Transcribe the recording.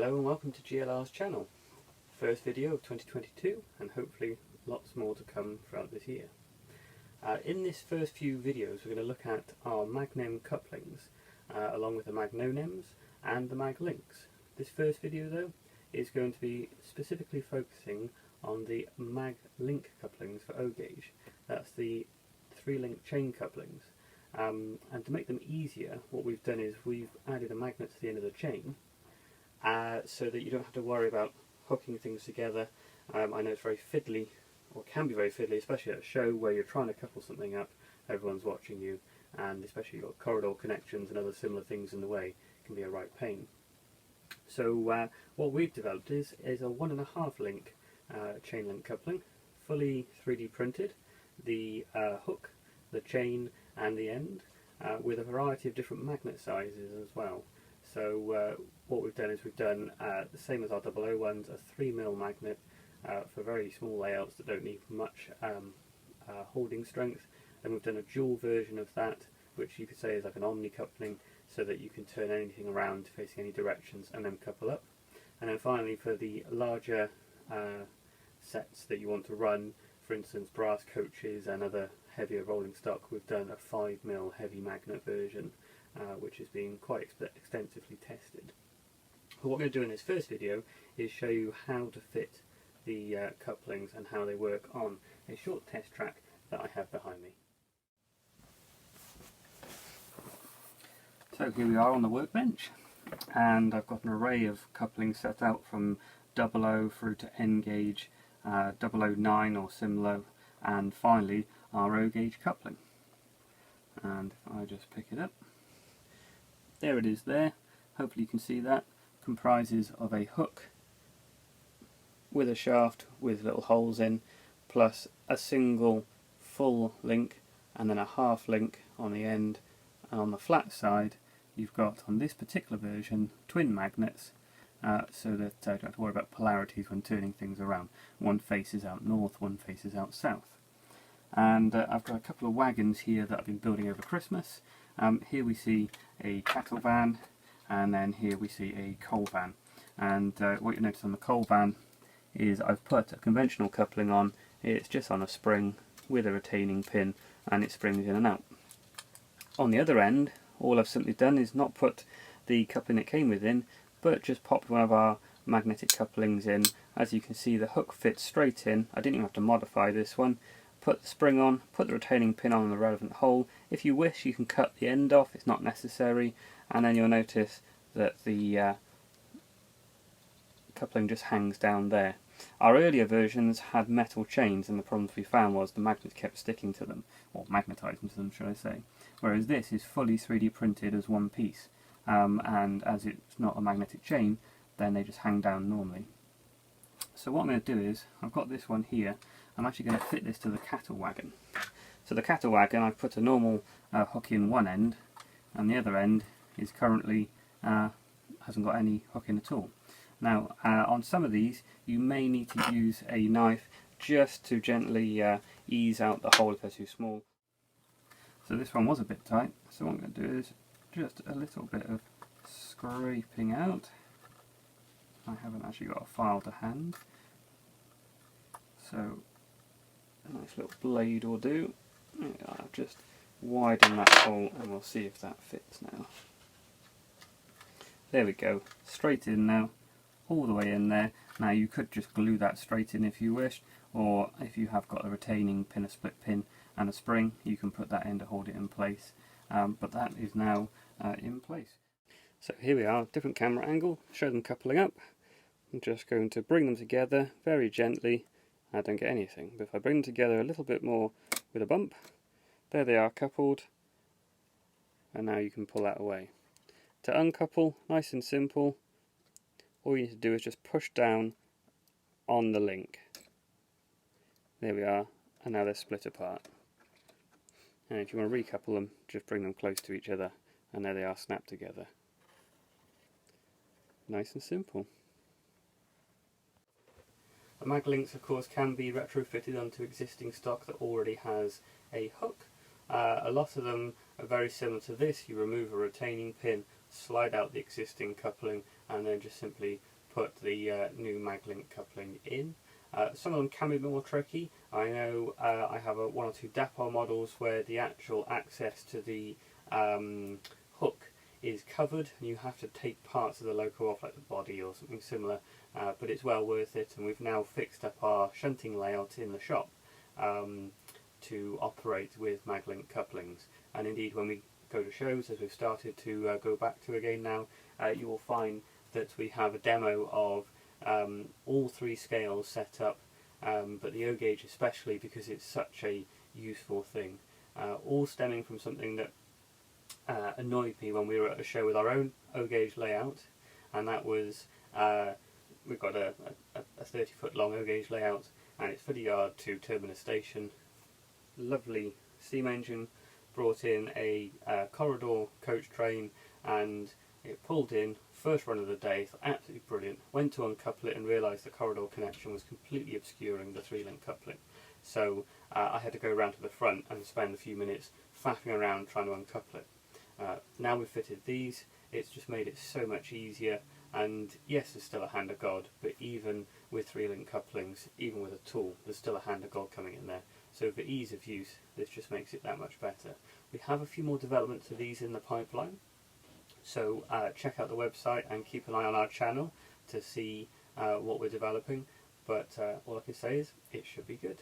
Hello and welcome to GLR's channel. First video of 2022 and hopefully lots more to come throughout this year. In this first few videos we're going to look at our Magnum couplings along with the Magnonems and the Maglinks. This first video though is going to be specifically focusing on the Maglink couplings for O gauge. That's the 3-link chain couplings. And to make them easier, what we've done is we've added a magnet to the end of the chain so that you don't have to worry about hooking things together. I know it's very fiddly, or can be very fiddly, especially at a show where you're trying to couple something up, everyone's watching you, and especially you've got corridor connections and other similar things in the way, it can be a right pain. So what we've developed is a 1.5 link chain link coupling, fully 3D printed, the hook, the chain and the end, with a variety of different magnet sizes as well. So what we've done is we've done the same as our 00 ones, a 3mm magnet for very small layouts that don't need much holding strength. Then we've done a dual version of that, which you could say is like an omni coupling, so that you can turn anything around facing any directions and then couple up. And then finally, for the larger sets that you want to run, for instance brass coaches and other heavier rolling stock, we've done a 5mm heavy magnet version, which is being quite extensively tested. But what we're going to do in this first video is show you how to fit the couplings and how they work on a short test track that I have behind me. So here we are on the workbench, and I've got an array of couplings set out from 00 through to N gauge, 009 or similar, and finally our O gauge coupling. And if I just pick it up, there it is there. Hopefully you can see that. Comprises of a hook with a shaft with little holes in, plus a single full link and then a half link on the end, and on the flat side you've got, on this particular version, twin magnets, so that you don't have to worry about polarities when turning things around. One faces out north, one faces out south. And I've got a couple of wagons here that I've been building over Christmas. Here we see a cattle van, and then here we see a coal van. And what you notice on the coal van is I've put a conventional coupling on. It's just on a spring with a retaining pin, and it springs in and out. On the other end, all I've simply done is not put the coupling it came with in, but just popped one of our magnetic couplings in. As you can see, the hook fits straight in. I didn't even have to modify this one. Put the spring on, put the retaining pin on the relevant hole. If you wish, you can cut the end off, it's not necessary, and then you'll notice that the coupling just hangs down there. Our earlier versions had metal chains, and the problem we found was the magnets kept sticking to them, or magnetising to them should I say, whereas this is fully 3D printed as one piece, and as it's not a magnetic chain, then they just hang down normally. So what I'm going to do is, I've got this one here, I'm actually going to fit this to the cattle wagon. So the cattle wagon, I've put a normal hook in one end, and the other end is currently hasn't got any hook in at all. Now on some of these you may need to use a knife just to gently ease out the hole if they're too small. So this one was a bit tight, so what I'm going to do is just a little bit of scraping out. I haven't actually got a file to hand, so a nice little blade will do. I'll just widen that hole and we'll see if that fits now. There we go, straight in now, all the way in there. Now you could just glue that straight in if you wish, or if you have got a retaining pin, a split pin and a spring, you can put that in to hold it in place. But that is now in place. So here we are, different camera angle, show them coupling up. I'm just going to bring them together very gently. I don't get anything, but if I bring them together a little bit more with a bump, there they are coupled, and now you can pull that away. To uncouple, nice and simple, all you need to do is just push down on the link. There we are, and now they're split apart. And if you want to recouple them, just bring them close to each other, and there they are snapped together. Nice and simple. The Maglinks of course can be retrofitted onto existing stock that already has a hook. A lot of them are very similar to this. You remove a retaining pin, slide out the existing coupling, and then just simply put the new Maglink coupling in. Some of them can be more tricky. I know I have one or two depot models where the actual access to the hook is covered and you have to take parts of the loco off, like the body or something similar, but it's well worth it, and we've now fixed up our shunting layout in the shop to operate with Maglink couplings. And indeed, when we go to shows, as we've started to go back to again now, you will find that we have a demo of all three scales set up, but the O gauge especially, because it's such a useful thing, all stemming from something that annoyed me when we were at a show with our own O gauge layout, and that was we've got a 30-foot long O gauge layout, and it's for the yard to terminus station. Lovely steam engine, brought in a corridor coach train, and it pulled in, first run of the day, thought absolutely brilliant. Went to uncouple it and realised the corridor connection was completely obscuring the 3-link coupling. So I had to go around to the front and spend a few minutes faffing around trying to uncouple it. Now we've fitted these, it's just made it so much easier, and yes, there's still a hand of God, but even with 3-link couplings, even with a tool, there's still a hand of God coming in there. So for ease of use, this just makes it that much better. We have a few more developments of these in the pipeline, so check out the website and keep an eye on our channel to see what we're developing, but all I can say is it should be good.